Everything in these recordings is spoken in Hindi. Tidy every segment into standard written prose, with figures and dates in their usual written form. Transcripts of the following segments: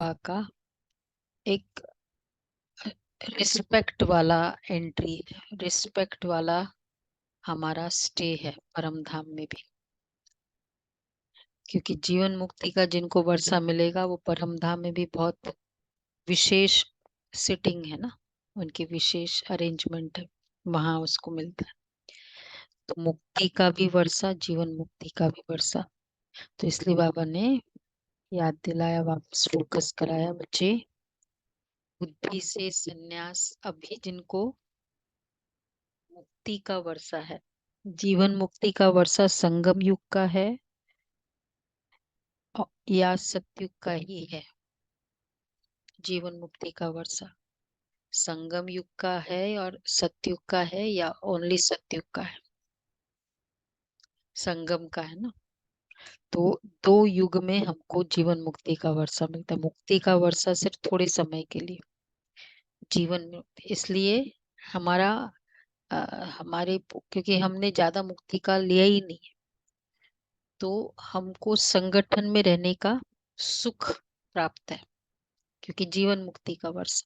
का एक रिस्पेक्ट वाला एंट्री, रिस्पेक्ट वाला हमारा स्टे है परम धाम में भी, क्योंकि जीवन मुक्ति का जिनको वर्षा मिलेगा वो परम धाम में भी बहुत विशेष सिटिंग है ना, उनकी विशेष अरेंजमेंट है, वहां उसको मिलता है। तो मुक्ति का भी वर्षा, जीवन मुक्ति का भी वर्षा। तो इसलिए बाबा ने याद दिलाया, वापस फोकस कराया, बच्चे बुद्धि से संन्यास अभी जिनको मुक्ति का वर्षा है, जीवन मुक्ति का वर्षा संगम युग का है या सतयुग का ही है। जीवन मुक्ति का वर्षा संगम युग का है और सतयुग का है या ओनली सतयुग का है? संगम का है ना। तो दो युग में हमको जीवन मुक्ति का वर्षा मिलता है। मुक्ति का वर्षा सिर्फ थोड़े समय के लिए, जीवन मुक्ति इसलिए हमारा हमारे क्योंकि हमने ज्यादा मुक्ति का लिया ही नहीं है, तो हमको संगठन में रहने का सुख प्राप्त है, क्योंकि जीवन मुक्ति का वर्ष,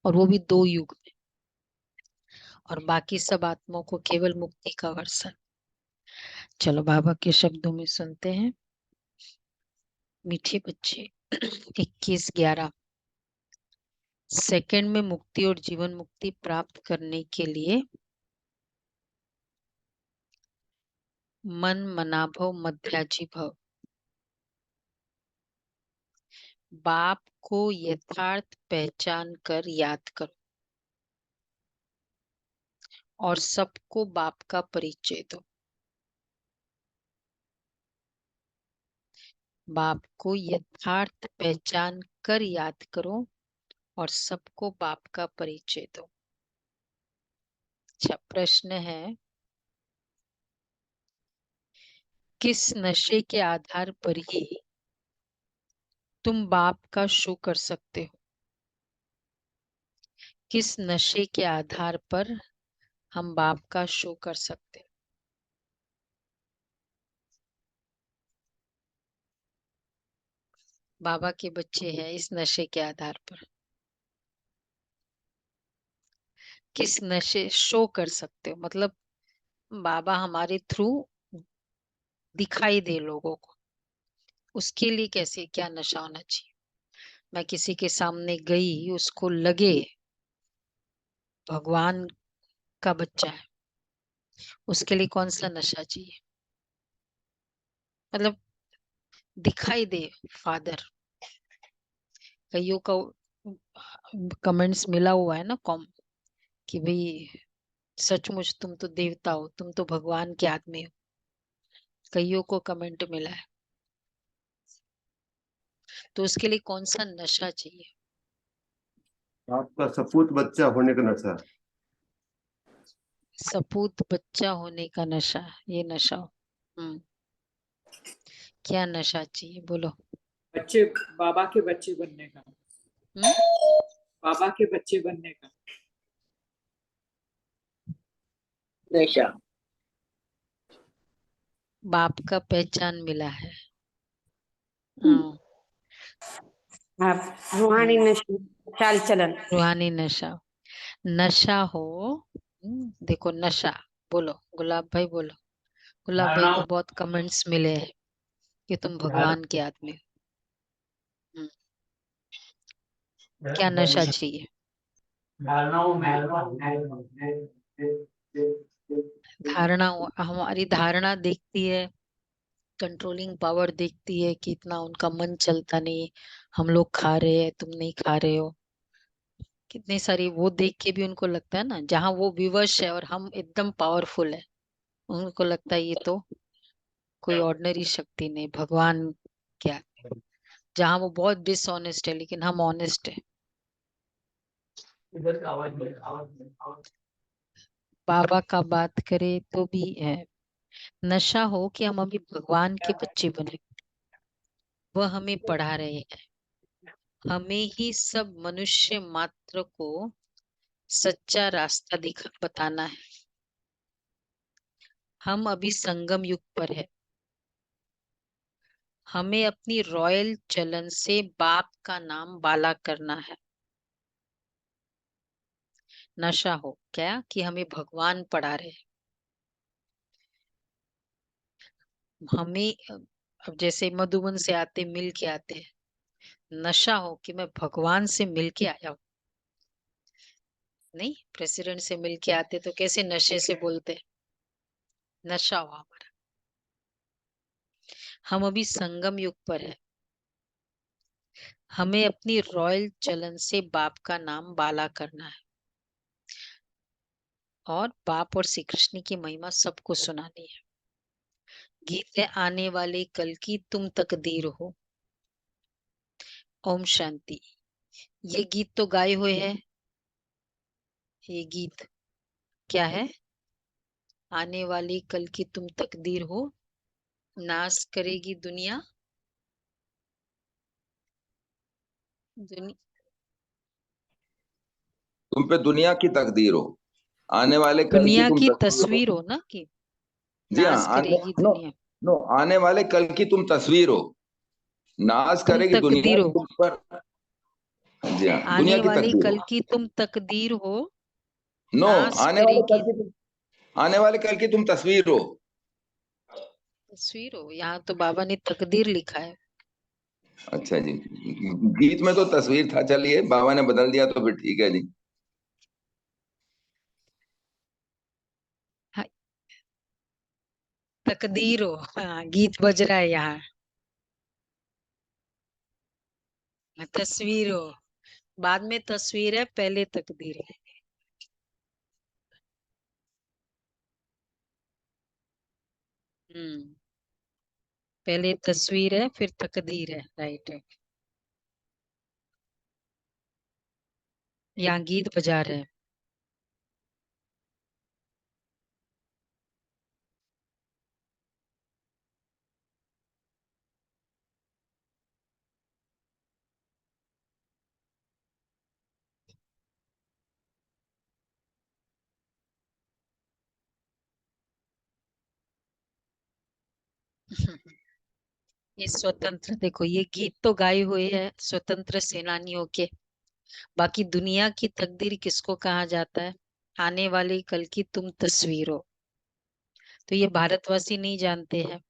और वो भी दो युग में, और बाकी सब आत्माओं को केवल मुक्ति का वर्ष है। चलो बाबा के शब्दों में सुनते हैं। मीठे बच्चे 21/11 सेकंड में मुक्ति और जीवन मुक्ति प्राप्त करने के लिए मन मनाभव मध्याजी भव, बाप को यथार्थ पहचान कर याद करो और सबको बाप का परिचय दो। बाप को यथार्थ पहचान कर याद करो और सबको बाप का परिचय दो। अच्छा, प्रश्न है, किस नशे के आधार पर ही तुम बाप का शो कर सकते हो? किस नशे के आधार पर हम बाप का शो कर सकते हैं? बाबा के बच्चे हैं, इस नशे के आधार पर किस नशे शो कर सकते हो, मतलब बाबा हमारे थ्रू दिखाई दे लोगों को, उसके लिए कैसे क्या नशा होना चाहिए? मैं किसी के सामने गई, उसको लगे भगवान का बच्चा है, उसके लिए कौन सा नशा चाहिए? मतलब दिखाई दे फादर। कईयों का कमेंट्स मिला हुआ है ना कॉम, कि भाई सचमुच तुम तो देवता हो, तुम तो भगवान के आदमी हो। कईयों को कमेंट मिला है। तो उसके लिए कौन सा नशा चाहिए? आपका सपूत बच्चा होने का नशा। सपूत बच्चा होने का नशा, ये नशा हो। क्या नशा चाहिए बोलो? बच्चे, बाबा के बच्चे बनने का। बाबा के बच्चे बनने का नशा। बाप का पहचान मिला है। हाँ, रूहानी नशा, चाल चलन। रूहानी नशा, नशा हो। देखो नशा, बोलो गुलाब भाई, बोलो। गुलाब भाई को बहुत कमेंट्स मिले हैं कि तुम भगवान के आदमी हो। क्या नशा चाहिए? धारणा, हमारी धारणा देखती है, कंट्रोलिंग पावर देखती है कि इतना उनका मन चलता नहीं, हम लोग खा रहे हैं तुम नहीं खा रहे हो, कितनी सारी वो देख के भी उनको लगता है ना, जहाँ वो विवश है और हम एकदम पावरफुल है, उनको लगता है ये तो कोई ऑर्डिनरी शक्ति नहीं, भगवान क्या। जहाँ वो बहुत डिसऑनेस्ट है लेकिन हम ऑनेस्ट है। बाबा का बात करे तो भी है, नशा हो कि हम अभी भगवान के बच्चे बने, वह हमें पढ़ा रहे हैं, हमें ही सब मनुष्य मात्र को सच्चा रास्ता दिखा बताना है। हम अभी संगम युग पर है, हमें अपनी रॉयल चलन से बाप का नाम बाला करना है। नशा हो क्या कि हमें भगवान पढ़ा रहे। हमें अब जैसे मधुबन से आते मिल के आते हैं, नशा हो कि मैं भगवान से मिल के आया हूं। नहीं, प्रेसिडेंट से मिल के आते तो कैसे नशे से बोलते। नशा हो हमारा। हम अभी संगम युग पर है। हमें अपनी रॉयल चलन से बाप का नाम बाला करना है और बाप और श्री कृष्ण की महिमा सबको सुनानी है। गीत है आने वाले कल की तुम तकदीर हो। ओम शांति। ये गीत तो गाए हुए हैं। ये गीत क्या है? आने वाली कल की तुम तकदीर हो, नाश करेगी दुनिया। तुम पे दुनिया की तकदीर हो, आने वाले कल की दुनिया तुम की तस्वीर हो। तस्वीर हो ना कि जी हाँ, नाश करेगी नो दुनिया। नो, आने वाले कल की तुम तस्वीर हो, नाश तुम करेगी दुनिया तकदीर हो। तुम पर। जी हाँ, दुनिया आने की वाली तकदीर कल हो। की तुम तकदीर हो, नो, नाश आने वाले करेगी कल की आने वाले कल की तुम तस्वीर हो। तस्वीर हो। यहाँ तो बाबा ने तकदीर लिखा है। अच्छा जी, गीत में तो तस्वीर था, चलिए बाबा ने बदल दिया तो फिर ठीक है जी। हाँ, तकदीर हो। हाँ, गीत बज रहा है यहाँ। तस्वीर हो, बाद में तस्वीर है, पहले तकदीर है। पहले तस्वीर है फिर तकदीर है। राइट है। यहाँ गीत बजा रहे हैं। ये स्वतंत्र, देखो ये गीत तो गाए हुए हैं स्वतंत्र सेनानियों के। बाकी दुनिया की तकदीर किसको कहा जाता है? आने वाली कल की तुम तस्वीर हो। तो ये भारतवासी नहीं जानते हैं।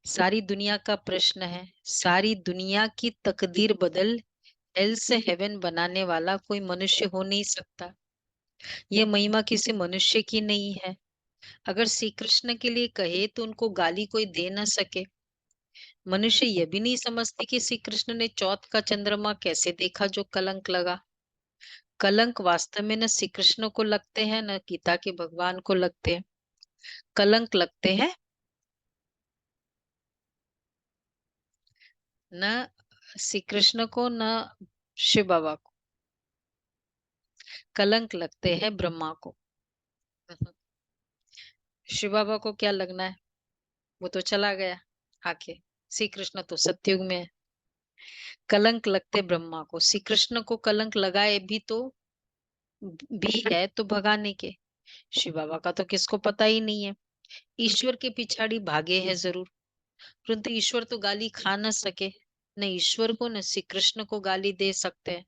सारी दुनिया का प्रश्न है। सारी दुनिया की तकदीर बदल हेल से हेवन बनाने वाला कोई मनुष्य हो नहीं सकता। ये महिमा किसी मनुष्य की नहीं है। अगर श्री कृष्ण के लिए कहे तो उनको गाली कोई दे न सके। मनुष्य यह भी नहीं समझते कि श्री कृष्ण ने चौथ का चंद्रमा कैसे देखा जो कलंक लगा। कलंक वास्तव में न श्री कृष्ण को लगते हैं न गीता के भगवान को लगते हैं। कलंक लगते हैं न श्री कृष्ण को न शिव बाबा को। कलंक लगते हैं ब्रह्मा को। शिव बाबा को क्या लगना है? वो तो चला गया आके। श्री कृष्ण तो सतयुग में है। कलंक लगते ब्रह्मा को। श्री कृष्ण को कलंक लगाए भी है तो भगाने के। शिव बाबा का तो किसको पता ही नहीं है। ईश्वर के पिछाड़ी भागे हैं जरूर, परंतु ईश्वर तो गाली खा न सके। न ईश्वर को न श्री कृष्ण को गाली दे सकते हैं।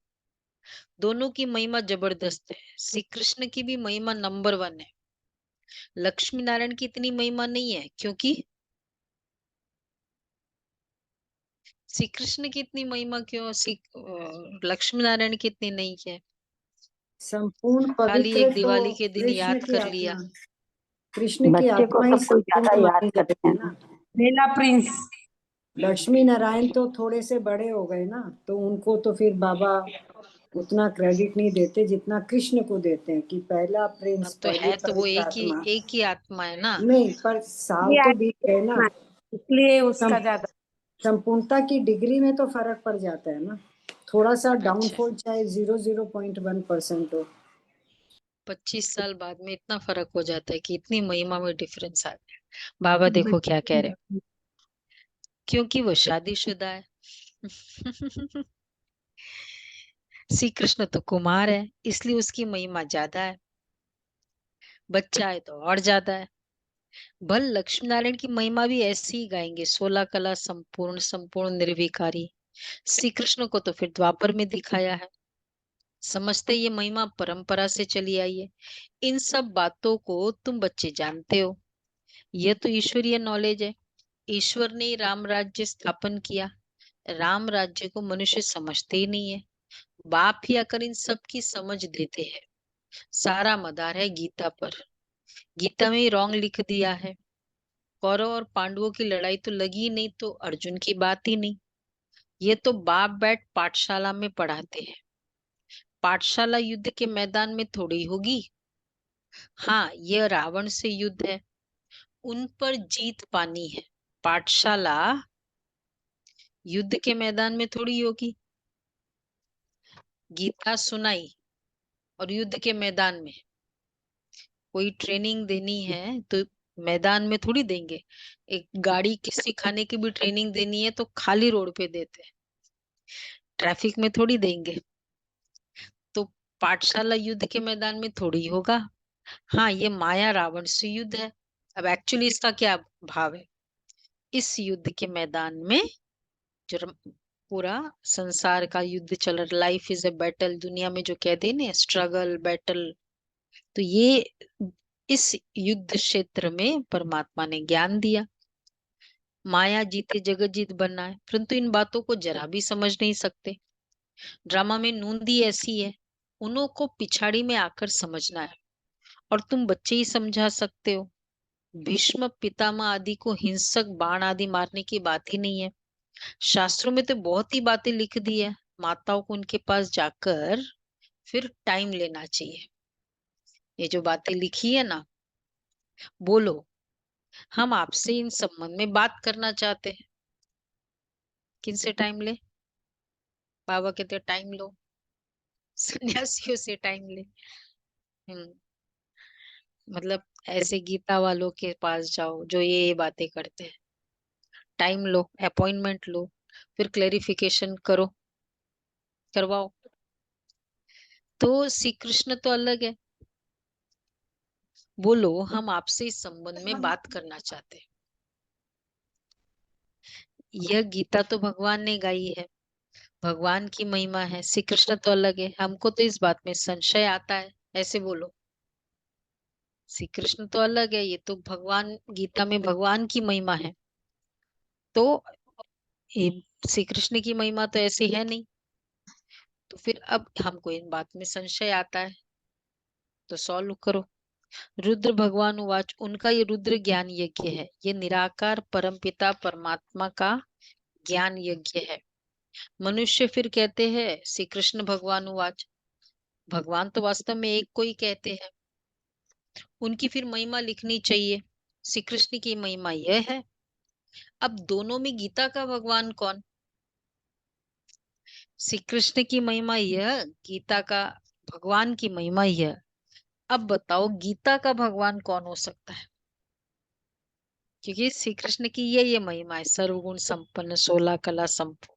दोनों की महिमा जबरदस्त है। श्री कृष्ण की भी महिमा नंबर 1 है। लक्ष्मी नारायण की इतनी महिमा नहीं है, क्योंकि श्री कृष्ण की इतनी महिमा क्यों, लक्ष्मी नारायण की इतनी नहीं है। संपूर्ण खाली पवित्र एक तो दिवाली के दिन कृष्ण याद की कर लिया। आत्मा, कृष्ण की बच्चे को आत्मा ही सबको ज्यादा संपूर्ण याद मानी करते जाती हैं है ना। लीला प्रिंस। लक्ष्मी नारायण तो थोड़े से बड़े हो गए ना, तो उनको तो फिर बाबा उतना क्रेडिट नहीं देते जितना कृष्ण को देते हैं कि पहला प्रिंस, अब तो पहली है तो वो पवित्र आत्मा। एक ही आत्मा है ना। नहीं, पर साल ये तो आज बीत गए ना। इसलिए सम, उसका ज्यादा। संपूर्णता की डिग्री में तो फर्क पड़ जाता है ना। थोड़ा सा अच्छा, डाउनफॉल चाहे 0.1% हो। 25 साल बाद में इतना फर्क हो जाता है कि इतनी महिमा में डिफरेंस आ गया। बाबा देखो क्या कह रहे हैं। क्योंकि वो शादीशुदा है। श्री कृष्ण तो कुमार है, इसलिए उसकी महिमा ज्यादा है। बच्चा है तो और ज्यादा है। भल लक्ष्मी नारायण की महिमा भी ऐसी ही गाएंगे, 16 कला संपूर्ण, संपूर्ण निर्विकारी। श्री कृष्ण को तो फिर द्वापर में दिखाया है। समझते ये महिमा परंपरा से चली आई है। इन सब बातों को तुम बच्चे जानते हो। यह तो ईश्वरीय नॉलेज है। ईश्वर ने राम राज्य स्थापन किया। राम राज्य को मनुष्य समझते ही नहीं है। बाप ही आकर इन सब की समझ देते हैं। सारा मदार है गीता पर। गीता में रॉन्ग लिख दिया है। कौरव और पांडवों की लड़ाई तो लगी ही नहीं, तो अर्जुन की बात ही नहीं। ये तो बाप बैठ पाठशाला में पढ़ाते हैं। पाठशाला युद्ध के मैदान में थोड़ी होगी। हाँ, यह रावण से युद्ध है, उन पर जीत पानी है। पाठशाला युद्ध के मैदान में थोड़ी होगी। गीता सुनाई और युद्ध के मैदान में कोई ट्रेनिंग देनी है तो मैदान में थोड़ी देंगे। एक गाड़ी के सिखाने की भी ट्रेनिंग देनी है तो खाली रोड पे देते हैं, ट्रैफिक में थोड़ी देंगे। तो पाठशाला युद्ध के मैदान में थोड़ी होगा। हाँ, ये माया रावण से युद्ध है। अब एक्चुअली इसका क्या भाव है? इस युद्ध के मैदान में जो पूरा संसार का युद्ध चल रहा, लाइफ इज अ बैटल, दुनिया में जो कहते हैं ना स्ट्रगल बैटल, तो ये इस युद्ध क्षेत्र में परमात्मा ने ज्ञान दिया। माया जीते जगत जीत बनना है, परंतु इन बातों को जरा भी समझ नहीं सकते। ड्रामा में नूंदी ऐसी है, उन्हों को पिछाड़ी में आकर समझना है, और तुम बच्चे ही समझा सकते हो। भीष्म पितामह आदि को हिंसक बाण आदि मारने की बात ही नहीं है। शास्त्रों में तो बहुत ही बातें लिख दी है। माताओं को उनके पास जाकर फिर टाइम लेना चाहिए। ये जो बातें लिखी है ना, बोलो हम आपसे इन संबंध में बात करना चाहते हैं। किनसे टाइम ले? बाबा कहते टाइम लो, सन्यासियों से टाइम ले। मतलब ऐसे गीता वालों के पास जाओ जो ये बातें करते हैं। टाइम लो, अपॉइंटमेंट लो, फिर क्लेरिफिकेशन करो, करवाओ। तो श्री कृष्ण तो अलग है। बोलो हम आपसे इस संबंध में बात करना चाहते हैं। यह गीता तो भगवान ने गाई है, भगवान की महिमा है। श्री कृष्ण तो अलग है, हमको तो इस बात में संशय आता है। ऐसे बोलो, श्री कृष्ण तो अलग है, ये तो भगवान, गीता में भगवान की महिमा है। तो ये श्री कृष्ण की महिमा तो ऐसी है नहीं। तो फिर अब हमको इन बात में संशय आता है, तो सॉल्व करो। रुद्र भगवान उवाच, उनका ये रुद्र ज्ञान यज्ञ है। ये निराकार परमपिता परमात्मा का ज्ञान यज्ञ है। मनुष्य फिर कहते हैं श्री कृष्ण भगवान उवाच, भगवान तो वास्तव में एक को ही कहते हैं। उनकी फिर महिमा लिखनी चाहिए। श्री कृष्ण की महिमा यह है। अब दोनों में गीता का भगवान कौन? श्री कृष्ण की महिमा यह, गीता का भगवान की महिमा यह। अब बताओ गीता का भगवान कौन हो सकता है? क्योंकि श्री कृष्ण की ये महिमा है, सर्वगुण संपन्न, 16 कला संपूर्ण।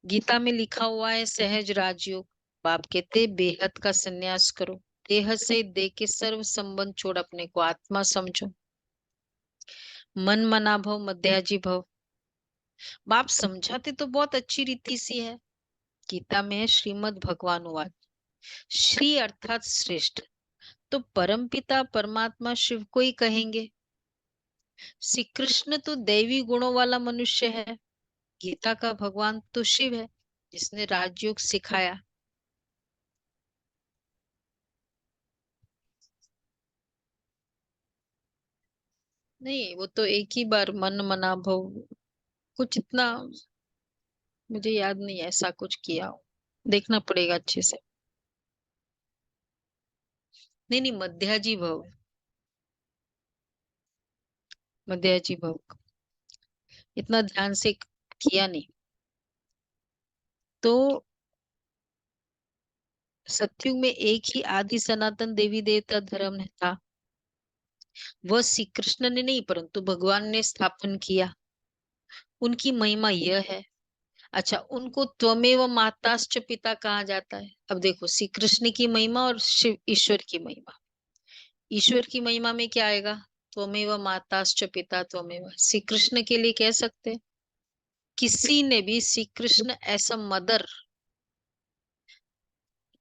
गीता में लिखा हुआ है सहज राजयोग। बाप कहते बेहद का संन्यास करो, देह से देह के सर्व संबंध छोड़ अपने को आत्मा समझो। मन मना भव मध्याजी भव। बाप समझाते तो बहुत अच्छी रीति सी है। गीता में श्रीमद् भगवान वाद, श्री अर्थात श्रेष्ठ, तो परमपिता परमात्मा शिव को ही कहेंगे। श्री कृष्ण तो दैवी गुणों वाला मनुष्य है। गीता का भगवान तो शिव है, जिसने राजयोग सिखाया। नहीं, वो तो एक ही बार मन मना भव, कुछ इतना मुझे याद नहीं ऐसा कुछ किया हो। देखना पड़ेगा अच्छे से। नहीं नहीं, मध्याजी भव, मध्याजी भव इतना ध्यान से किया नहीं। तो सतयुग में एक ही आदि सनातन देवी देवता धर्म था। वह श्री कृष्ण ने नहीं, परंतु भगवान ने स्थापन किया। उनकी महिमा यह है। अच्छा, उनको त्वमेव माताश्च पिता कहा जाता है। अब देखो, श्री कृष्ण की महिमा और शिव ईश्वर की महिमा। ईश्वर की महिमा में क्या आएगा? त्वमेव माताश्च पिता त्वमेव। श्री कृष्ण के लिए कह सकते हैं, किसी ने भी श्री कृष्ण ऐसा मदर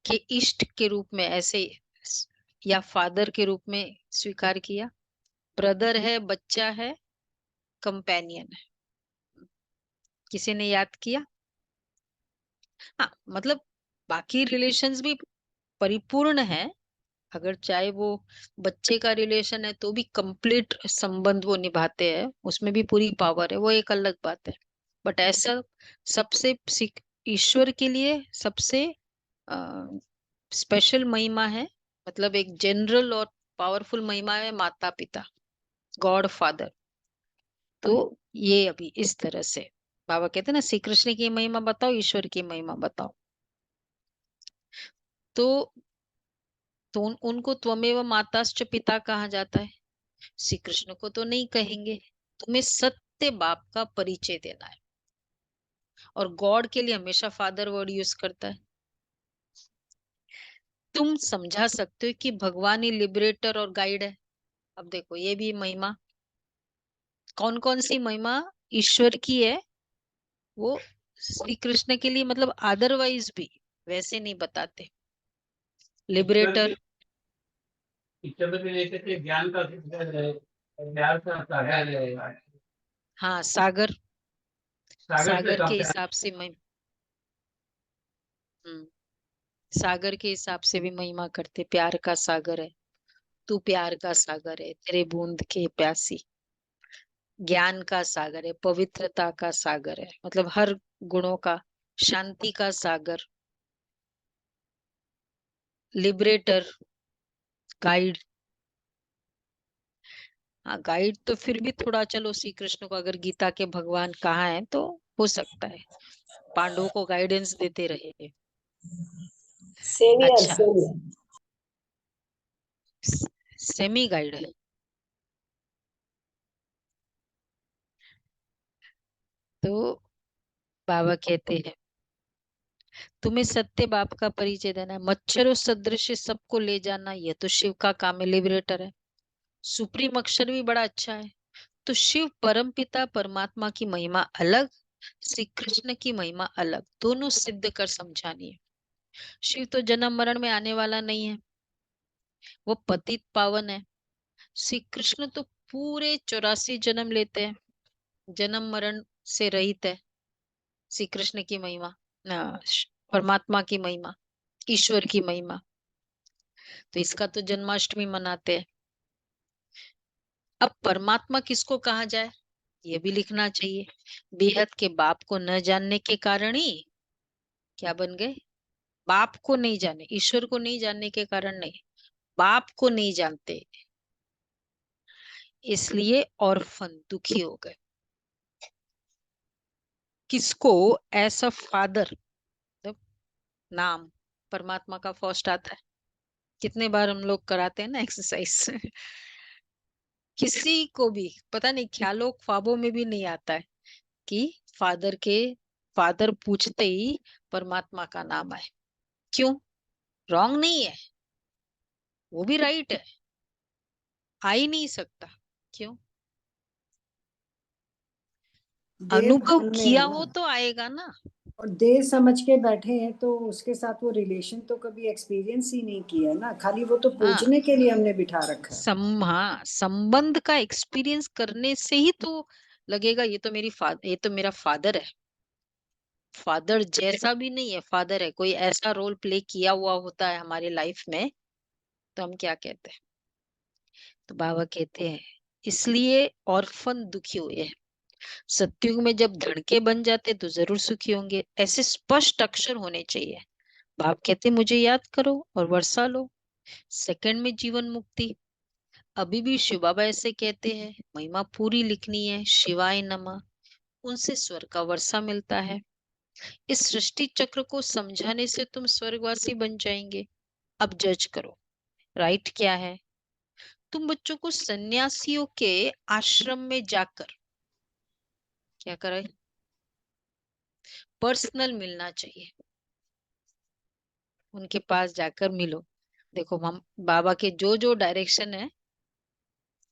के इष्ट के रूप में ऐसे या फादर के रूप में स्वीकार किया? ब्रदर है, बच्चा है, कंपेनियन है, किसी ने याद किया? हाँ, मतलब बाकी रिलेशंस भी परिपूर्ण है। अगर चाहे वो बच्चे का रिलेशन है तो भी कंप्लीट संबंध वो निभाते हैं, उसमें भी पूरी पावर है, वो एक अलग बात है। बट ऐसा सबसे ईश्वर के लिए सबसे स्पेशल महिमा है, मतलब एक जनरल और पावरफुल महिमा है माता पिता, गॉड फादर। तो ये अभी इस तरह से बाबा कहते हैं ना, श्री कृष्ण की महिमा बताओ, ईश्वर की महिमा बताओ। तो उनको त्वमेव माताश्च पिता कहा जाता है। श्री कृष्ण को तो नहीं कहेंगे, तुम्हें सत्य बाप का परिचय देना है। और गॉड के लिए हमेशा फादर वर्ड यूज करता है। तुम समझा सकते हो कि भगवान ही लिबरेटर और गाइड है। अब देखो, ये भी महिमा, कौन कौन सी महिमा ईश्वर की है वो श्री कृष्ण के लिए, मतलब अदरवाइज भी वैसे नहीं बताते। लिबरेटर, ईश्वर के लेते थे ज्ञान का ज्ञान का सागर है। हाँ सागर, सागर से सागर के कम हिसाब से सागर के हिसाब से भी महिमा करते। प्यार का सागर है तू, प्यार का सागर है, तेरे बूंद के प्यासी। ज्ञान का सागर है, पवित्रता का सागर है, मतलब हर गुणों का, शांति का सागर। Liberator, guide. हाँ, गाइड तो फिर भी थोड़ा, चलो श्री कृष्ण को अगर गीता के भगवान कहाँ है तो हो सकता है पांडवों को गाइडेंस देते रहे। सेवियर अच्छा, सेवियर। सेमी गाइड है। तो बाबा कहते हैं, तुम्हें सत्य बाप का परिचय देना है। मच्छरों सदृश सबको ले जाना, ये तो शिव का काम है, लिबरेटर है। सुप्रीम अक्षर भी बड़ा अच्छा है। तो शिव परम पिता परमात्मा की महिमा अलग, श्री कृष्ण की महिमा अलग, दोनों सिद्ध कर समझानी है। शिव तो जन्म मरण में आने वाला नहीं है, वो पतित पावन है। श्री कृष्ण तो पूरे 84 जन्म लेते हैं, जन्म मरण से रहित है। श्री कृष्ण की महिमा, परमात्मा की महिमा, ईश्वर की महिमा। तो इसका तो जन्माष्टमी मनाते हैं। अब परमात्मा किसको कहा जाए, ये भी लिखना चाहिए। बेहद के बाप को न जानने के कारण ही क्या बन गए? बाप को नहीं जाने, ईश्वर को नहीं जानने के कारण नहीं, बाप को नहीं जानते, इसलिए ऑर्फन दुखी हो गए। किसको? ऐसा फादर, मतलब नाम परमात्मा का फर्स्ट आता है। कितने बार हम लोग कराते हैं ना एक्सरसाइज किसी को भी पता नहीं, ख्यालों ख्वाबों में भी नहीं आता है कि फादर पूछते ही परमात्मा का नाम आए। क्यों? रॉन्ग नहीं है, वो भी राइट है, आ ही नहीं सकता। क्यों? देव अनुभव भान में किया है ना, हो तो आएगा ना। और देव समझ के बैठे हैं तो उसके साथ वो रिलेशन तो कभी एक्सपीरियंस ही नहीं किया ना, खाली वो तो हाँ, पूछने के लिए हमने बिठा रखा है। हाँ, संबंध का एक्सपीरियंस करने से ही तो लगेगा ये तो मेरा फादर है। फादर जैसा भी नहीं है, फादर है, कोई ऐसा रोल प्ले किया हुआ होता है हमारी लाइफ में, तो हम क्या कहते हैं? तो बाबा कहते हैं, इसलिए ऑर्फन दुखी हुए हैं। सत्युग में जब धड़के बन जाते तो जरूर सुखी होंगे, ऐसे स्पष्ट अक्षर होने चाहिए। बाप कहते मुझे याद करो और वर्षा लो, सेकंड में जीवन मुक्ति। अभी भी शिव बाबा ऐसे कहते हैं, महिमा पूरी लिखनी है, शिवाय नमः, उनसे स्वर्ग का वर्षा मिलता है। इस सृष्टि चक्र को समझाने से तुम स्वर्गवासी बन जाएंगे। अब जज करो, राइट क्या है? तुम बच्चों को सन्यासियों के आश्रम में जाकर क्या करे? पर्सनल मिलना चाहिए, उनके पास जाकर मिलो। देखो हम बाबा के जो जो डायरेक्शन है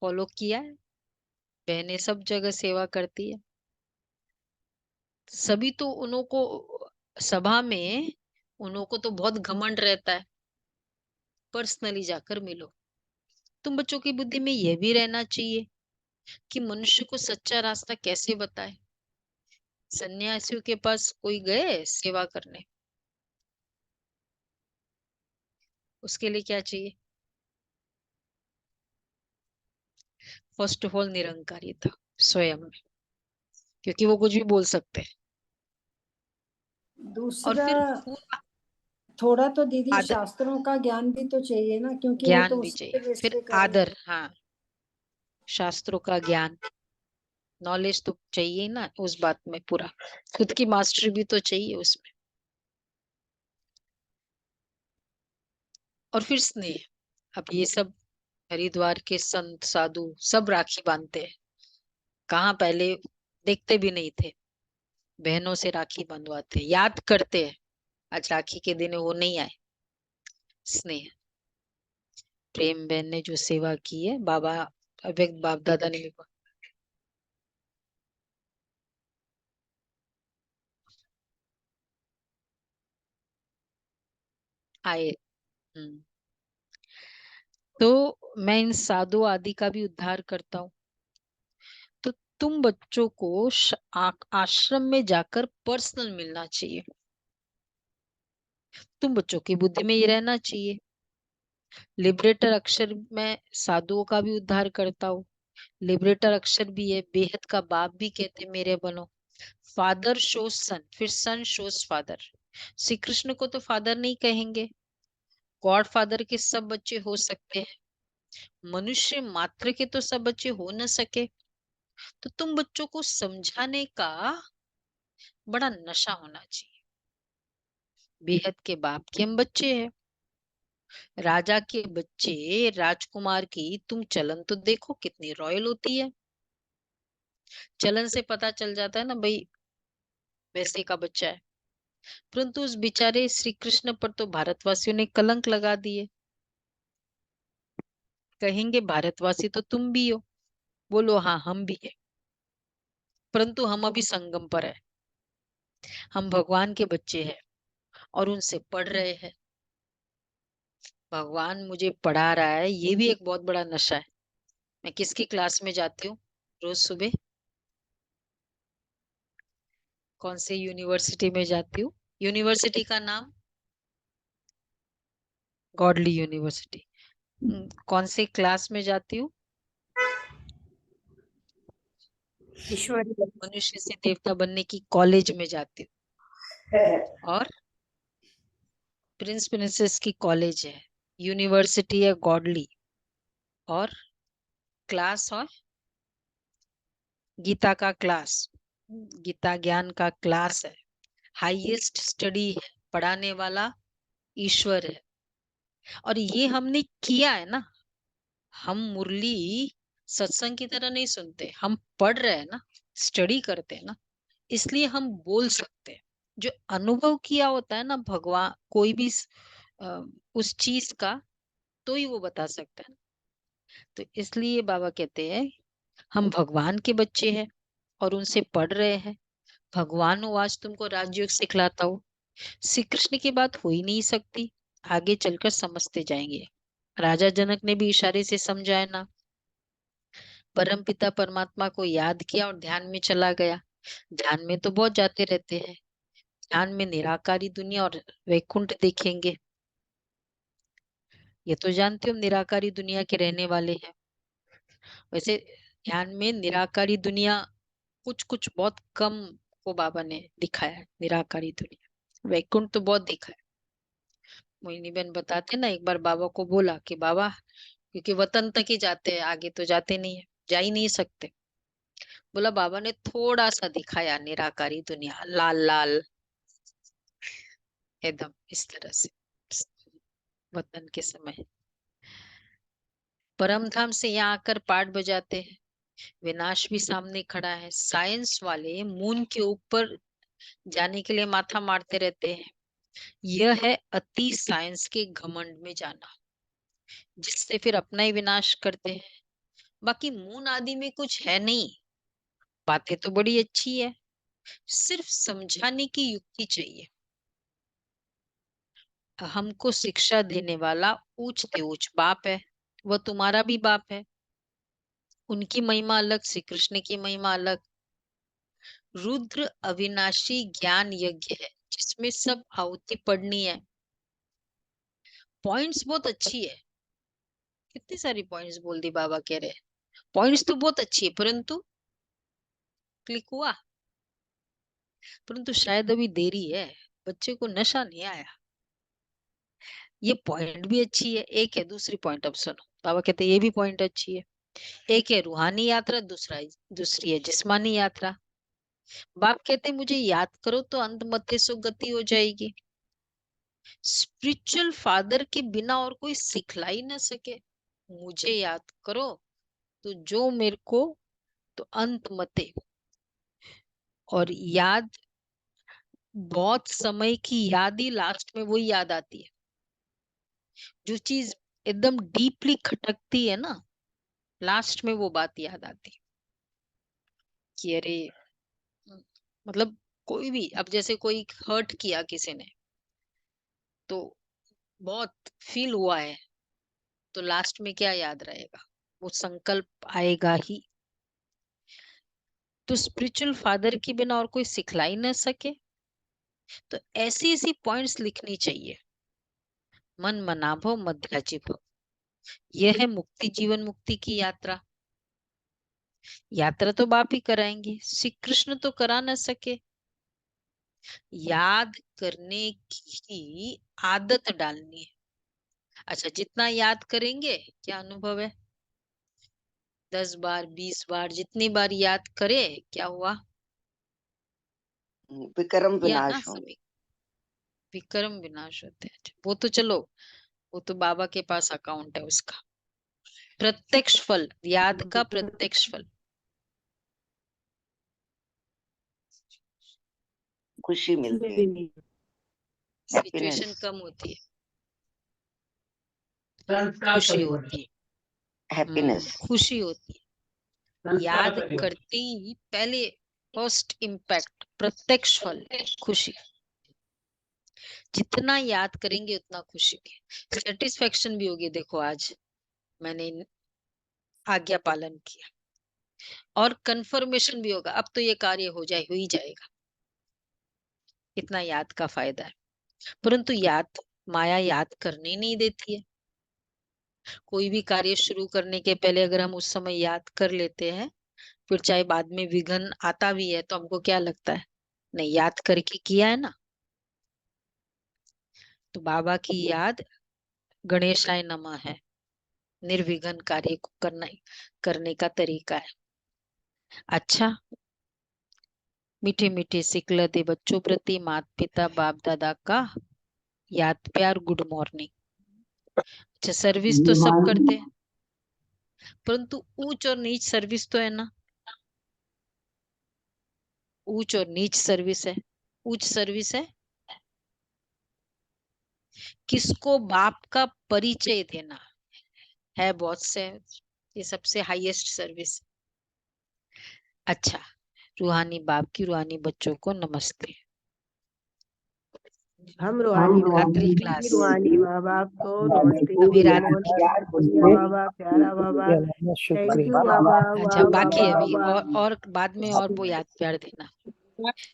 फॉलो किया है, बहनें सब जगह सेवा करती है, सभी तो उन्हों को सभा में उन्हों को तो बहुत घमंड रहता है, पर्सनली जाकर मिलो। तुम बच्चों की बुद्धि में यह भी रहना चाहिए कि मनुष्य को सच्चा रास्ता कैसे बताए। सन्यासियों के पास कोई गए सेवा करने, उसके लिए क्या चाहिए? फर्स्ट ऑफ ऑल निरंकारिता स्वयं में, क्योंकि वो कुछ भी बोल सकते हैं। और दूसरा फिर थोड़ा तो दीदी आदर, शास्त्रों का ज्ञान भी तो चाहिए ना, क्योंकि वो तो ज्ञान भी उसी के चाहिए, बेस फिर पे कर रहे आदर, हैं। हाँ शास्त्रों का ज्ञान, नॉलेज तो चाहिए ही ना उस बात में, पूरा खुद की मास्टरी भी तो चाहिए उसमें। और फिर स्नेह। अब ये सब हरिद्वार के संत साधु सब राखी बांधते हैं, कहाँ पहले देखते भी नहीं थे, बहनों से राखी बंधवाते हैं, याद करते हैं आज राखी के दिन वो नहीं आए। स्नेह, प्रेम बहन ने जो सेवा की है, बाबा अव्यक्त बाप दादा ने भी आए। तो मैं इन साधु आदि का भी उद्धार करता हूँ। तो तुम बच्चों को आश्रम में जाकर पर्सनल मिलना चाहिए, तुम बच्चों की बुद्धि में ये रहना चाहिए। लिबरेटर अक्षर में साधुओं का भी उद्धार करता हूँ, लिबरेटर अक्षर भी है, बेहद का बाप भी कहते मेरे बनो। फादर शोज सन, फिर सन शोज फादर। श्री कृष्ण को तो फादर नहीं कहेंगे, गॉड फादर के सब बच्चे हो सकते हैं, मनुष्य मात्र के तो सब बच्चे हो न सके। तो तुम बच्चों को समझाने का बड़ा नशा होना चाहिए। बेहद के बाप के हम बच्चे हैं, राजा के बच्चे राजकुमार की तुम चलन तो देखो कितनी रॉयल होती है, चलन से पता चल जाता है ना भाई वैसे का बच्चा है। परंतु उस बेचारे श्री कृष्ण पर तो भारतवासियों ने कलंक लगा दिए, कहेंगे भारतवासी तो तुम भी हो, बोलो हाँ हम भी है, परंतु हम अभी संगम पर है, हम भगवान के बच्चे हैं और उनसे पढ़ रहे हैं। भगवान मुझे पढ़ा रहा है, ये भी एक बहुत बड़ा नशा है। मैं किसकी क्लास में जाती हूँ रोज सुबह, कौन से यूनिवर्सिटी में जाती हूँ, यूनिवर्सिटी का नाम गॉडली यूनिवर्सिटी। कौन से क्लास में जाती हूँ, ईश्वरीय। मनुष्य से देवता बनने की कॉलेज में जाती हूँ। और प्रिंस प्रिंसेस की कॉलेज है, यूनिवर्सिटी है गॉडली, और क्लास और गीता का क्लास, गीता ज्ञान का क्लास है, हाईएस्ट स्टडी है, पढ़ाने वाला ईश्वर है। और ये हमने किया है ना, हम मुरली सत्संग की तरह नहीं सुनते, हम पढ़ रहे हैं ना, स्टडी करते हैं ना, इसलिए हम बोल सकते हैं। जो अनुभव किया होता है ना भगवान कोई भी उस चीज का, तो ही वो बता सकता है। तो इसलिए बाबा कहते हैं हम भगवान के बच्चे हैं और उनसे पढ़ रहे हैं। भगवान हो आज तुमको राजयोग सिखलाता हो, श्री कृष्ण की बात हो ही नहीं सकती, आगे चलकर समझते जाएंगे। राजा जनक ने भी इशारे से समझाया ना, परम पिता परमात्मा को याद किया और ध्यान में चला गया। ध्यान में तो बहुत जाते रहते हैं, ध्यान में निराकारी दुनिया और वैकुंठ देखेंगे। ये तो जानते हो निराकारी दुनिया के रहने वाले हैं। वैसे ध्यान में निराकारी दुनिया कुछ कुछ बहुत कम को बाबा ने दिखाया है, निराकारी दुनिया, वैकुंठ तो बहुत दिखा है। मोहिनी बहन बताते ना, एक बार बाबा को बोला कि बाबा क्योंकि वतन तक ही जाते हैं, आगे तो जाते नहीं है, जा ही नहीं सकते। बोला बाबा ने थोड़ा सा दिखाया निराकारी दुनिया, लाल लाल एकदम इस तरह से वतन के समय। परम धाम से यहाँ आकर पाठ बजाते हैं, विनाश भी सामने खड़ा है। साइंस वाले मून के ऊपर जाने के लिए माथा मारते रहते हैं। यह है अति साइंस के घमंड में जाना, जिससे फिर अपना ही विनाश करते हैं। बाकी मून आदि में कुछ है नहीं, बातें तो बड़ी अच्छी है, सिर्फ समझाने की युक्ति चाहिए। हमको शिक्षा देने वाला ऊंच से ऊंच बाप है, वह तुम्हारा भी बाप है। उनकी महिमा अलग, श्री कृष्ण की महिमा अलग। रुद्र अविनाशी ज्ञान यज्ञ है, जिसमें सब आहुति पढ़नी है। पॉइंट्स बहुत अच्छी है, कितनी सारी पॉइंट्स बोल दी बाबा कह रहे। पॉइंट्स तो बहुत अच्छी है, परंतु क्लिक हुआ, परंतु शायद अभी देरी है, बच्चे को नशा नहीं आया। ये पॉइंट भी अच्छी है, एक है। दूसरी पॉइंट अब सुनो, बाबा कहते हैं ये भी पॉइंट अच्छी है। एक है रूहानी यात्रा, दूसरी है जिस्मानी यात्रा। बाप कहते हैं मुझे याद करो तो अंत मते सो गति हो जाएगी। स्पिरिचुअल फादर के बिना और कोई सिखला ही ना सके। मुझे याद करो तो जो मेरे को तो अंत मते, और याद बहुत समय की याद ही लास्ट में वही याद आती है। जो चीज एकदम डीपली खटकती है ना, लास्ट में वो बात याद आती है कि अरे, मतलब कोई भी, अब जैसे कोई हर्ट किया किसी ने तो बहुत फील हुआ है, तो लास्ट में क्या याद रहेगा, वो संकल्प आएगा ही। तो स्पिरिचुअल फादर के बिना और कोई सिखला ही ना सके, तो ऐसी ऐसी पॉइंट्स लिखनी चाहिए। मन मनाभो मध्याजी भव, यह है मुक्ति, जीवन मुक्ति की यात्रा। यात्रा तो बाप ही कराएंगे, श्री कृष्ण तो करा ना सके। याद करने की आदत डालनी है। अच्छा, जितना याद करेंगे क्या अनुभव है, 10 बार 20 बार जितनी बार याद करे क्या हुआ, विक्रम या ना विनाश हो। सभी विक्रम विनाश होते हैं। वो तो चलो, वो तो बाबा के पास अकाउंट है उसका। प्रत्यक्ष फल, याद का प्रत्यक्ष फल, खुशी मिलती है, सिचुएशन हैप्पीनेस, कम होती है, संस्कार खुशी परिवर्तन। होती है। हैप्पीनेस। खुशी होती है। संस्कार याद परिवर्तन। करते ही पहले फर्स्ट इम्पैक्ट प्रत्यक्ष फल खुशी। जितना याद करेंगे उतना खुशी होगी, सेटिस्फेक्शन भी होगी। देखो आज मैंने आज्ञा पालन किया, और कंफर्मेशन भी होगा, अब तो ये कार्य हो ही जाएगा। इतना याद का फायदा है। परंतु याद, माया याद करने ही नहीं देती है। कोई भी कार्य शुरू करने के पहले अगर हम उस समय याद कर लेते हैं, फिर चाहे बाद में विघ्न आता भी है तो हमको क्या लगता है, नहीं याद करके किया है ना। तो बाबा की याद गणेशाय नमः है, निर्विघ्न कार्य को करने का तरीका है। अच्छा, मीठे मीठे सिकलते बच्चों प्रति माता पिता बाप दादा का याद प्यार, गुड मॉर्निंग। अच्छा, सर्विस तो सब करते हैं, परंतु ऊंच और नीच सर्विस तो है ना। ऊंच और नीच सर्विस है। ऊंच सर्विस है किसको बाप का परिचय देना है, बहुत से, ये सबसे हाईएस्ट सर्विस। अच्छा, रूहानी बाप की रूहानी बच्चों को नमस्ते। हम रूहानी रात्रि बाबा क्लास, की रूहानी बाबा को नमस्ते अभी करते हैं। रात, बहुत शुक्रिया बाबा, प्यारा बाबा, थैंक यू बाबा। अच्छा वाह बाकी बाबा, अभी वाह। और बाद में और वो याद प्यार देना।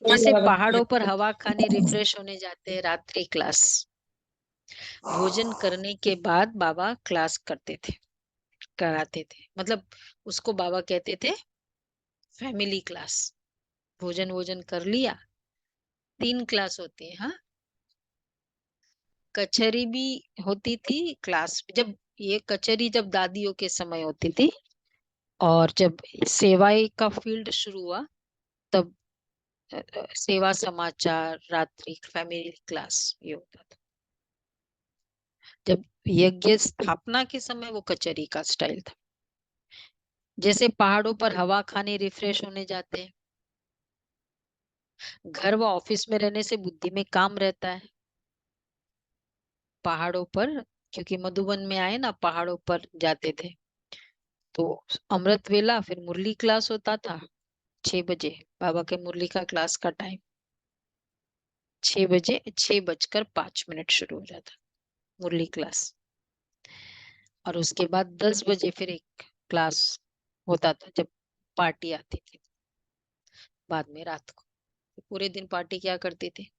जैसे पहाड़ों पर हवा खाने रिफ्रेश होने जाते हैं, रात्रि क्लास, भोजन करने के बाद बाबा क्लास कराते थे। मतलब उसको बाबा कहते थे फैमिली क्लास। भोजन कर लिया, 3 क्लास होती है। हाँ, कचहरी भी होती थी क्लास, जब ये कचहरी जब दादियों के समय होती थी, और जब सेवाई का फील्ड शुरू हुआ तब सेवा समाचार, रात्रि फैमिली क्लास ये होता था। जब यज्ञ स्थापना के समय वो कचहरी का स्टाइल था। जैसे पहाड़ों पर हवा खाने रिफ्रेश होने जाते हैं, घर व ऑफिस में रहने से बुद्धि में काम रहता है। पहाड़ों पर, क्योंकि मधुबन में आए ना, पहाड़ों पर जाते थे तो अमृत वेला, फिर मुरली क्लास होता था 6 बजे। बाबा के मुरली का क्लास का टाइम 6 बजे, 6:05 शुरू हो जाता मुरली क्लास। और उसके बाद 10 बजे फिर एक क्लास होता था जब पार्टी आती थी बाद में रात को। पूरे दिन पार्टी क्या करती थी?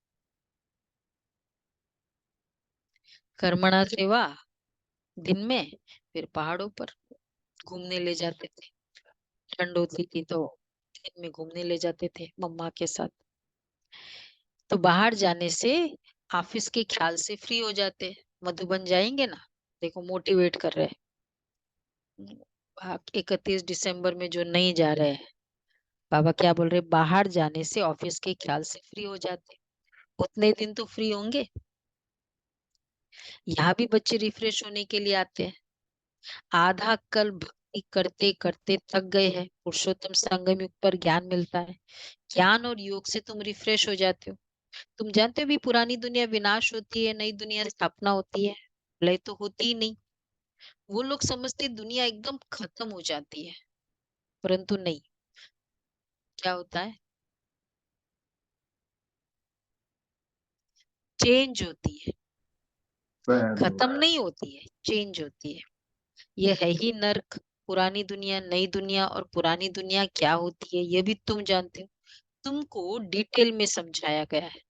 कर्मणा सेवा दिन में, फिर पहाड़ों पर घूमने ले जाते थे। ठंड होती थी तो दिन में घूमने ले जाते थे मम्मा के साथ। तो बाहर जाने से ऑफिस के ख्याल से फ्री हो जाते। मधुबन जाएंगे ना, देखो मोटिवेट कर रहे हैं। 31 दिसंबर में जो नहीं जा रहे हैं, बाबा क्या बोल रहे, बाहर जाने से ऑफिस के ख्याल से फ्री हो जाते। उतने दिन तो फ्री होंगे। यहाँ भी बच्चे रिफ्रेश होने के लिए आते हैं। आधा कल भक्ति करते करते थक गए हैं, पुरुषोत्तम संगम युग पर ज्ञान मिलता है। ज्ञान और योग से तुम रिफ्रेश हो जाते हो। तुम जानते हो भी पुरानी दुनिया विनाश होती है, नई दुनिया स्थापना होती है, लय तो होती ही नहीं। वो लोग समझते दुनिया एकदम खत्म हो जाती है, परंतु नहीं। क्या होता है? चेंज होती है, खत्म नहीं होती है, चेंज होती है। ये है ही नर्क। पुरानी दुनिया, नई दुनिया, और पुरानी दुनिया क्या होती है ये भी तुम जानते हो। तुमको डिटेल में समझाया गया है।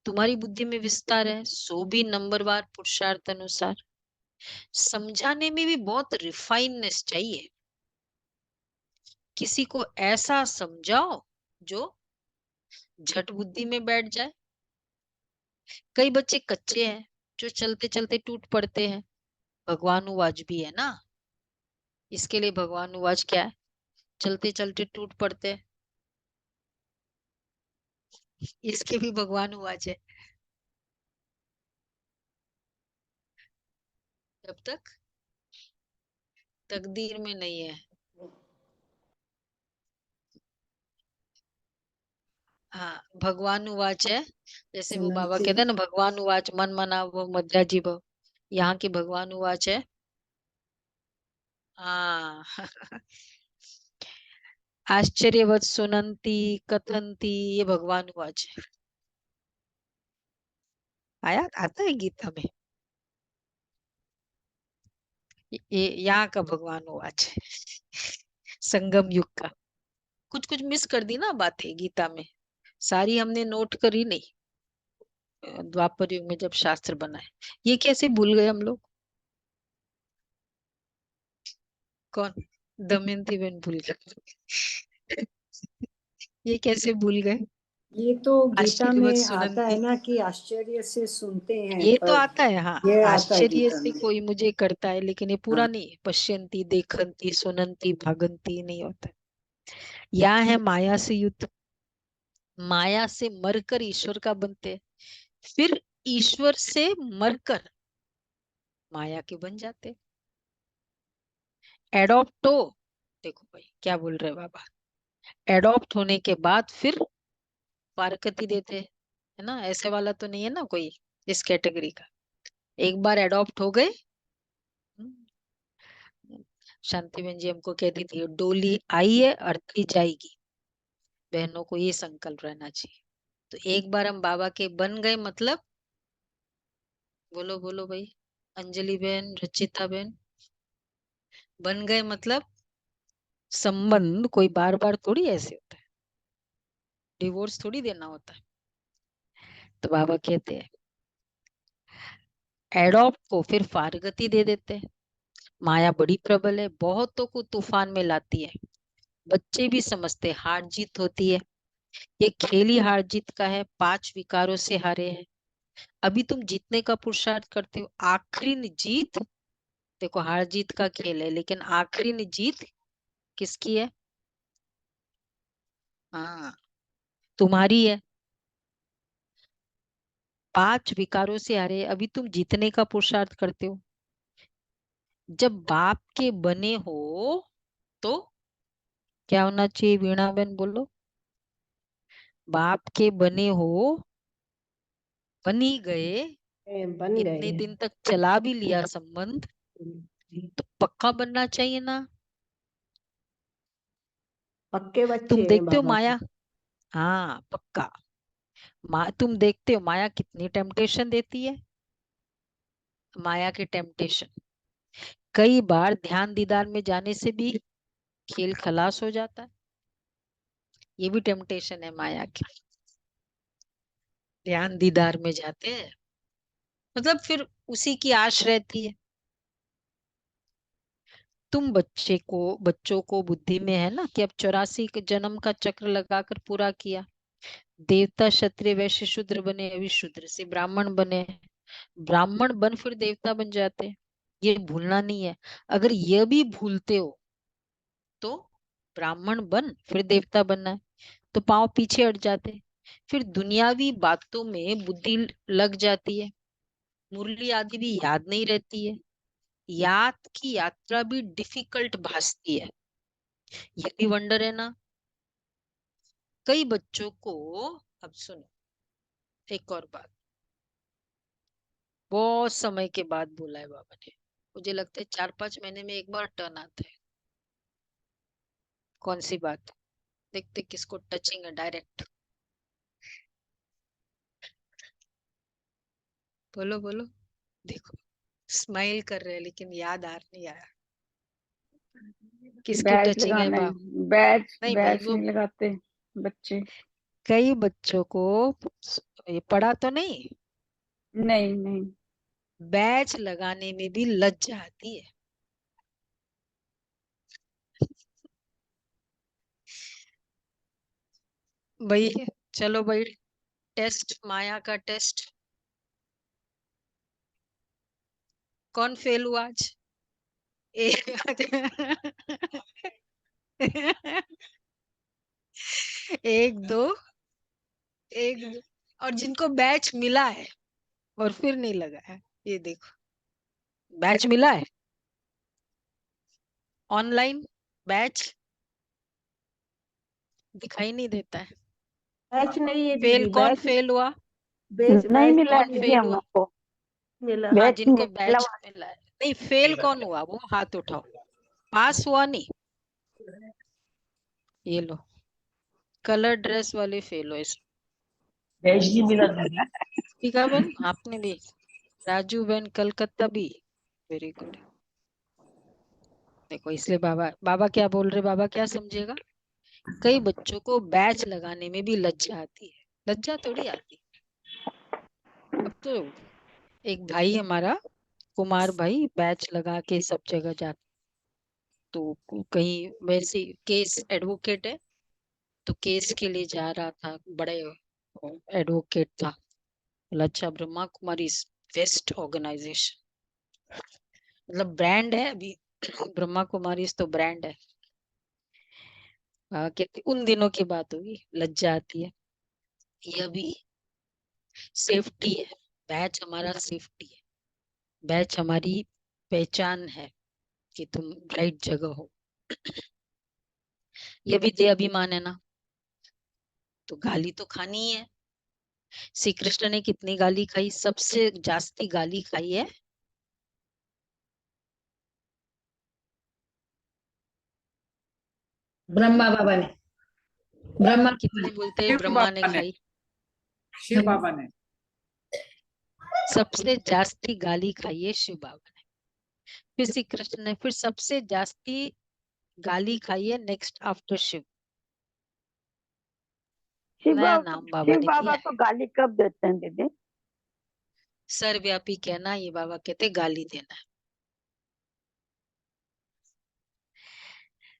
तुम्हारी बुद्धि में विस्तार है, सो भी नंबरवार पुरुषार्थ अनुसार। समझाने में भी बहुत रिफाइननेस चाहिए। किसी को ऐसा समझाओ जो झट बुद्धि में बैठ जाए। कई बच्चे कच्चे हैं जो चलते चलते टूट पड़ते हैं। भगवानुवाज भी है ना, इसके लिए भगवानुवाज क्या है? चलते चलते टूट पड़ते हैं, इसके भी भगवानुवाज है। जब तक तकदीर में नहीं है। हाँ, भगवानुवाच है। जैसे वो बाबा सुनंती कहते हैं ना, भगवानुवाच मन मना वो मध्याजी भव। यहाँ की भगवानुवाच है। हाँ आश्चर्यवत सुनंती कथंती, ये भगवानुवाच है। आया आता है गीता में। ये यहाँ का भगवानुवाच है संगम युग का। कुछ कुछ मिस कर दी ना बातें गीता में, सारी हमने नोट करी नहीं। द्वापर युग में जब शास्त्र बना है, ये कैसे भूल गए हम लोग? कौन? दमयंती बहन भूल गए ये कैसे भूल गए? ये तो गीता आशीर्वाद में आता है सुनंती, ना कि आश्चर्य से सुनते हैं, ये तो पर आता है। हाँ, ये आता है आश्चर्य गीता से में। कोई मुझे करता है, लेकिन ये पूरा हाँ, नहीं। पश्यंती, देखंती, सुनंती, भागंती नहीं होता। यहाँ है माया से युद्ध। माया से मरकर ईश्वर का बनते हैं, फिर ईश्वर से मरकर माया के बन जाते। एडॉप्ट हो, देखो भाई क्या बोल रहे बाबा, एडॉप्ट होने के बाद फिर फारकती देते है ना। ऐसे वाला तो नहीं है ना कोई इस कैटेगरी का। एक बार एडॉप्ट हो गए। शांति बहन जी हमको कहती थी, डोली आई है अर्थी जाएगी। बहनों को ये संकल्प रहना चाहिए। तो एक बार हम बाबा के बन गए मतलब, बोलो बोलो भाई, अंजलि बहन, रचिता बहन, बन गए मतलब संबंध कोई बार बार थोड़ी ऐसे होता है, डिवोर्स थोड़ी देना होता है। तो बाबा कहते हैं एडॉप्ट को फिर फारगती दे देते हैं। माया बड़ी प्रबल है, बहुतों को तूफान में लाती है। बच्चे भी समझते हार जीत होती है, ये खेल ही हार जीत का है। 5 विकारों से हारे हैं। अभी तुम जीतने का पुरुषार्थ करते हो, आखिरी जीत, देखो हार जीत का खेल है, लेकिन आखिरी जीत किसकी है? हाँ, तुम्हारी है। 5 विकारों से हारे, अभी तुम जीतने का पुरुषार्थ करते हो। जब बाप के बने हो तो क्या होना चाहिए? वीणा बहन बोलो। बाप के बने हो, बन ही गए, बन इतने गए। दिन तक चला भी लिया संबंध, तो पक्का बनना चाहिए ना। पक्के तुम बच्चे हैं देखते हो बाबा के। माया, हाँ पक्का। तुम देखते हो माया कितनी टेम्पटेशन देती है। माया की टेम्पटेशन कई बार ध्यान दीदार में जाने से भी खेल खलास हो जाता है। ये भी टेम्पटेशन है माया की। ध्यान दीदार में जाते हैं, मतलब फिर उसी की आश रहती है। तुम बच्चों को बुद्धि में है ना कि अब 84 के जन्म का चक्र लगाकर पूरा किया। देवता क्षत्रिय वैश्य शूद्र बने, अभी शूद्र से ब्राह्मण बने, ब्राह्मण बन फिर देवता बन जाते हैं। ये भूलना नहीं है। अगर ये भी भूलते हो तो ब्राह्मण बन फिर देवता बनना है तो पांव पीछे हट जाते। फिर दुनियावी बातों में बुद्धि लग जाती है, मुरली आदि भी याद नहीं रहती है, याद की यात्रा भी डिफिकल्ट भासती है। ये भी वंडर है ना। कई बच्चों को, अब सुनो एक और बात, बहुत समय के बाद बोला है बाबा ने, मुझे लगता है 4-5 महीने में एक बार टर्न आता है। कौन सी बात? देखते किसको टचिंग है डायरेक्ट। बोलो बोलो। देखो स्माइल कर रहे हैं लेकिन याद आ नहीं आया। किसकी बैच टचिंग है लगाना बा? है। बैच नहीं भाई बैच वो नहीं लगाते बच्चे। कई बच्चों को ये पढ़ा तो नहीं, नहीं नहीं। बैच लगाने में भी लज्जा आती है। भाई चलो भाई, टेस्ट माया का टेस्ट। कौन फेल हुआ आज? एक दो, एक दो। और जिनको बैच मिला है और फिर नहीं लगा है, ये देखो। बैच मिला है ऑनलाइन, बैच दिखाई नहीं देता है। बैच नहीं है फेल दीदी, कौन बैच फेल हुआ? बैच नहीं बैच मिला है कौन दीदी फेल हम हुआ? लोग को। मिला। हाँ बैच जिनको मिला बैच मिला है। नहीं फेल कौन हुआ वो हाथ उठाओ। पास हुआ नहीं। ये लो, कलर ड्रेस वाले फेल हो इस। बैच नहीं मिला दीदी। ठीक है बहन, आपने भी। राजू बहन कलकत्ता भी, वेरी गुड। देखो इसलिए बाबा बाबा क्या बोल रहे, बाबा क्या समझेगा। कई बच्चों को बैच लगाने में भी लज्जा आती है। लज्जा थोड़ी आती। अब तो एक भाई हमारा कुमार भाई बैच लगा के सब जगह जाता, तो कहीं वैसे केस एडवोकेट है, तो केस के लिए जा रहा था, बड़े एडवोकेट था। अच्छा ब्रह्मा कुमारी बेस्ट ऑर्गेनाइजेशन, मतलब ब्रांड है अभी। ब्रह्मा कुमारी तो ब्रांड है। कहते उन दिनों की बात होगी, लज्जा आती है। ये भी सेफ्टी है, बैच हमारा सेफ्टी है, बैच हमारी पहचान है कि तुम राइट जगह हो। ये भी दे अभिमान है ना, तो गाली तो खानी ही है। श्री कृष्ण ने कितनी गाली खाई? सबसे जास्ती गाली खाई है ब्रह्मा बाबा ने, ब्रह्मा कितने बोलते हैं शिव ब्रह्मा ने बाबा ने, खाई? शिव बाबा ने। सबसे जास्ती गाली खाई है शिव बाबा ने, फिर श्री कृष्ण ने, फिर सबसे जास्ती गाली खाई है नेक्स्ट आफ्टर शिव। नया नाम बाबा शिव ने दिया बाबा है, तो गाली कब देते हैं दीदी? सर्वव्यापी कहना, ये बाबा कहते गाली देना है।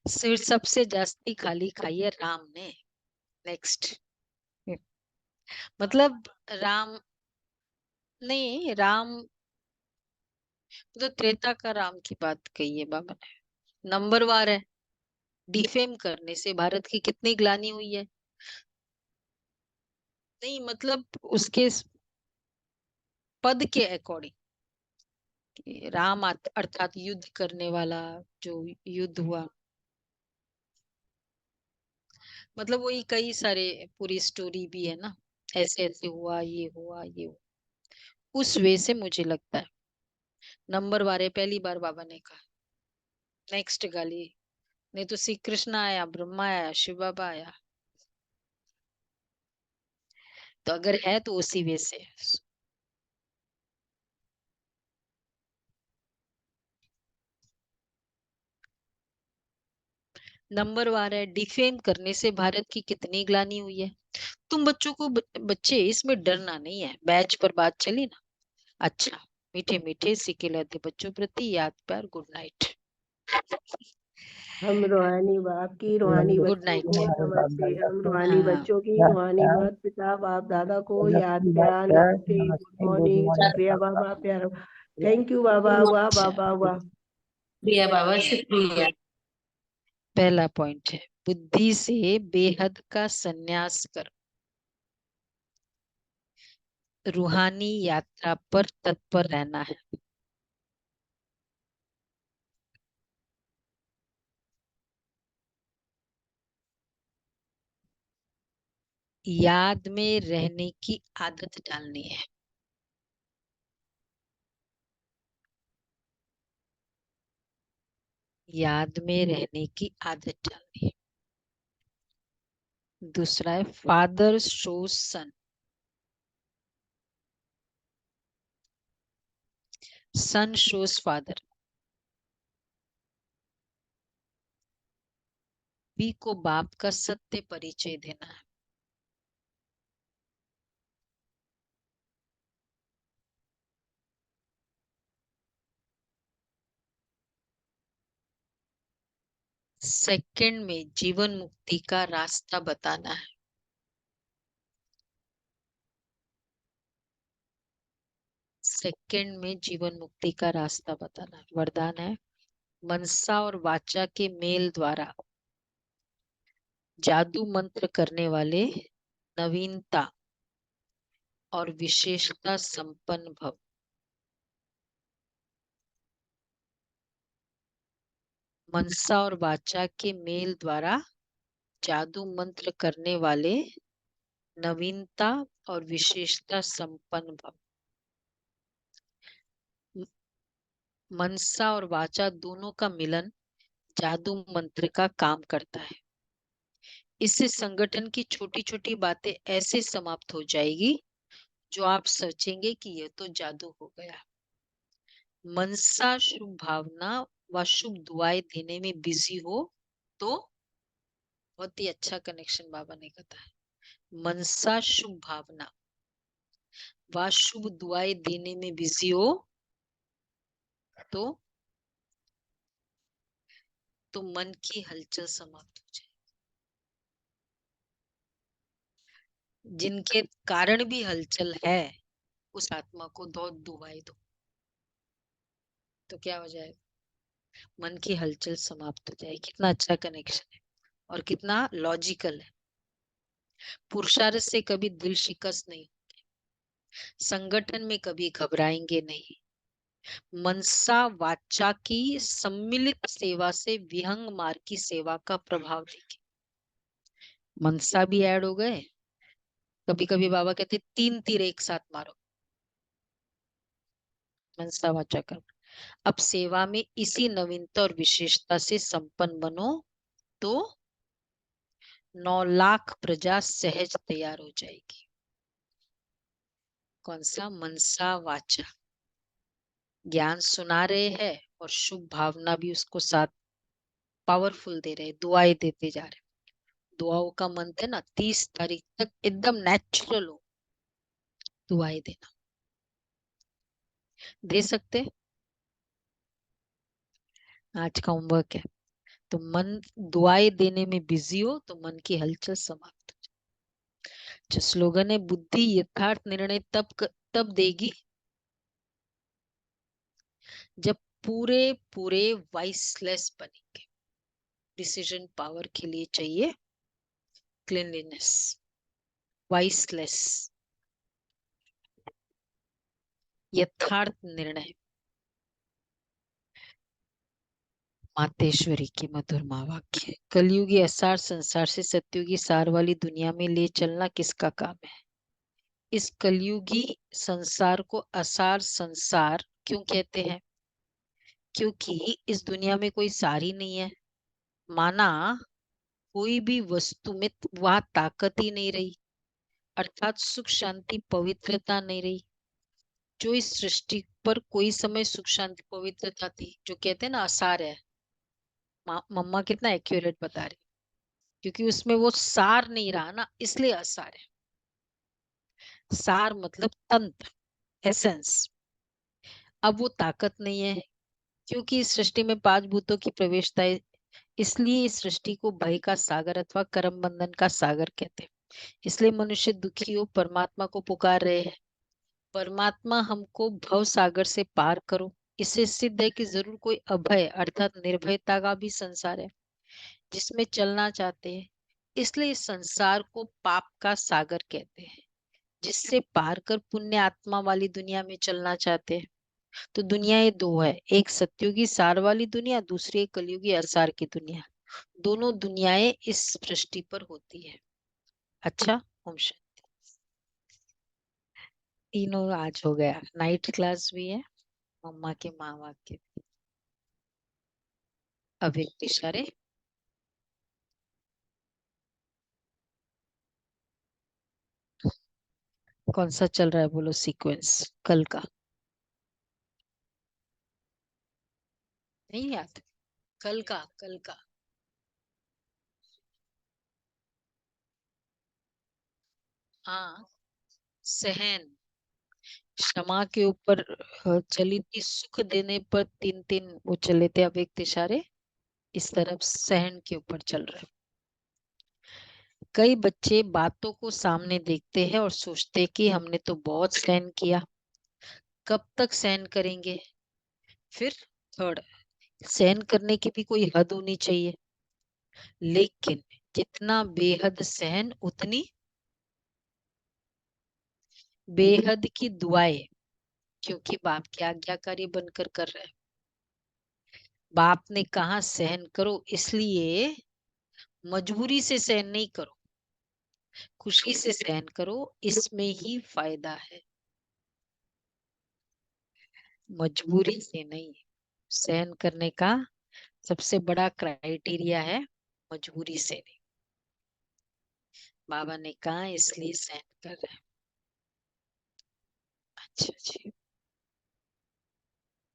फिर सबसे जास्ती गाली खाई है राम ने, नेक्स्ट। मतलब राम नहीं, राम तो त्रेता का राम की बात कही है बाबा ने। नंबरवार है, डिफेम करने से भारत की कितनी ग्लानी हुई है। नहीं मतलब उसके पद के अकॉर्डिंग, राम अर्थात युद्ध करने वाला, जो युद्ध हुआ मतलब वही कई सारे पूरी स्टोरी भी है ना, ऐसे ऐसे हुआ, ये हुआ, ये हुआ, उस वे से मुझे लगता है। नंबर वारे पहली बार बाबा ने कहा, नेक्स्ट गाली, नहीं तो श्री कृष्ण आया, ब्रह्मा आया, शिव बाबा आया, तो अगर है तो उसी वे से। नंबर वार है, डिफेम करने से भारत की कितनी ग्लानी हुई है। तुम बच्चों को बच्चे इसमें डरना नहीं है, बैच पर बात चली ना। अच्छा, मीठे मीठे सिके लहते बच्चों प्रति याद प्यार, गुड नाइट। हम रूहानी बाप की रूहानी गुड बच्चों नाइट। को नमस्ते। हम रूहानी हाँ, बच्चों की रूहानी माता पिता बाप दादा को याद प्यार नमस्ते, गुड मॉर्निंग, शुक्रिया बाबा, प्यार, थैंक यू बाबा, वाह बाबा वाह। प्रिया बाबा शुक्रिया। पहला पॉइंट है, बुद्धि से बेहद का संन्यास कर रूहानी यात्रा पर तत्पर रहना है। याद में रहने की आदत डालनी है। याद में रहने की आदत डालनी है। दूसरा है, फादर शोज सन, सन शोज फादर। बी को बाप का सत्य परिचय देना है। सेकंड में जीवन मुक्ति का रास्ता बताना है। सेकंड में जीवन मुक्ति का रास्ता बताना है। वरदान है, मनसा और वाचा के मेल द्वारा जादू मंत्र करने वाले नवीनता और विशेषता संपन्न भव। मनसा और वाचा के मेल द्वारा जादू मंत्र करने वाले नवीनता और विशेषता संपन्न भव। मनसा और वाचा दोनों का मिलन जादू मंत्र का काम करता है। इससे संगठन की छोटी छोटी बातें ऐसे समाप्त हो जाएगी जो आप सोचेंगे कि यह तो जादू हो गया। मनसा शुभ भावना व शुभ दुआएं देने में बिजी हो तो बहुत ही अच्छा कनेक्शन बाबा ने कहा है। मनसा शुभ भावना व शुभ दुआएं देने में बिजी हो तो मन की हलचल समाप्त हो जाए। जिनके कारण भी हलचल है उस आत्मा को दो दुआएं दो तो क्या हो जाएगा, मन की हलचल समाप्त हो जाएगी। कितना अच्छा कनेक्शन है और कितना लॉजिकल है। पुरुषार्थ से कभी दिल शिकस्त नहीं, संगठन में कभी घबराएंगे नहीं। मनसा वाचा की सम्मिलित सेवा से विहंग मार्ग की सेवा का प्रभाव देखें। मनसा भी ऐड हो गए। कभी कभी बाबा कहते 3 तीर एक साथ मारो, मनसा वाचा कर। अब सेवा में इसी नवीनता और विशेषता से संपन्न बनो तो 9 लाख प्रजा सहज तैयार हो जाएगी। कौन सा, मनसा वाचा। ज्ञान सुना रहे हैं और शुभ भावना भी उसको साथ पावरफुल दे रहे, दुआएं देते जा रहे। दुआओं का मंत्र है ना, 30 तारीख तक एकदम नेचुरल हो, दुआएं देना। दे सकते, आज का होमवर्क है। तो मन दुआएं देने में बिजी हो तो मन की हलचल समाप्त हो जाए। जो स्लोगन है, बुद्धि यथार्थ निर्णय तब देगी जब पूरे पूरे वाइसलेस बनेंगे। डिसीजन पावर के लिए चाहिए क्लीनलीनेस, वाइसलेस, यथार्थ निर्णय। मातेश्वरी की मधुर माँ वाक्य। कलयुगी असार संसार से सत्युगी सार वाली दुनिया में ले चलना किसका काम है? इस कलयुगी संसार को असार संसार क्यों कहते हैं? क्योंकि इस दुनिया में कोई सार ही नहीं है। माना कोई भी वस्तु में वहां ताकत ही नहीं रही, अर्थात सुख शांति पवित्रता नहीं रही। जो इस सृष्टि पर कोई समय सुख शांति पवित्रता थी, जो कहते हैं ना असार है, मम्मा कितना एक्यूरेट बता रही, क्योंकि उसमें वो सार नहीं रहा ना, इसलिए असार है। सार मतलब तंत्र, एसेंस। अब वो ताकत नहीं है, क्योंकि इस सृष्टि में 5 भूतों की प्रवेशता है, इसलिए इस सृष्टि को भय का सागर अथवा कर्म बंधन का सागर कहते हैं। इसलिए मनुष्य दुखी हो परमात्मा को पुकार रहे हैं, परमात्मा हमको भव सागर से पार करो। इससे सिद्ध है कि जरूर कोई अभय अर्थात निर्भयता का भी संसार है जिसमें चलना चाहते हैं। इसलिए इस संसार को पाप का सागर कहते हैं, जिससे पार कर पुण्य आत्मा वाली दुनिया में चलना चाहते हैं। तो दुनिया ये दो है, एक सत्युगी सार वाली दुनिया, दूसरी एक कलयुगी असार की दुनिया। दोनों दुनियाएं इस सृष्टि पर होती है। अच्छा, ओम शांति। तीनों आज हो गया, नाइट क्लास भी है, मम्मा के माँ वाक्य भी। अव्यक्त इशारे। कौन सा चल रहा है बोलो सीक्वेंस कल का? नहीं याद? कल का हाँ, सहन। क्षमा के ऊपर चली थी, सुख देने पर 3 3 वो चले थे अव्यक्त इशारे, इस तरफ सहन के ऊपर चल रहे। कई बच्चे बातों को सामने देखते हैं और सोचते कि हमने तो बहुत सहन किया, कब तक सहन करेंगे। फिर थर्ड, सहन करने की भी कोई हद होनी चाहिए, लेकिन जितना बेहद सहन उतनी बेहद की दुआएं, क्योंकि बाप की आज्ञाकारी बनकर कर रहे हैं। बाप ने कहा सहन करो, इसलिए मजबूरी से सहन नहीं करो, खुशी से सहन करो, इसमें ही फायदा है। मजबूरी से नहीं, सहन करने का सबसे बड़ा क्राइटेरिया है मजबूरी से नहीं। बाबा ने कहा इसलिए सहन कर रहे हैं। अच्छा जी।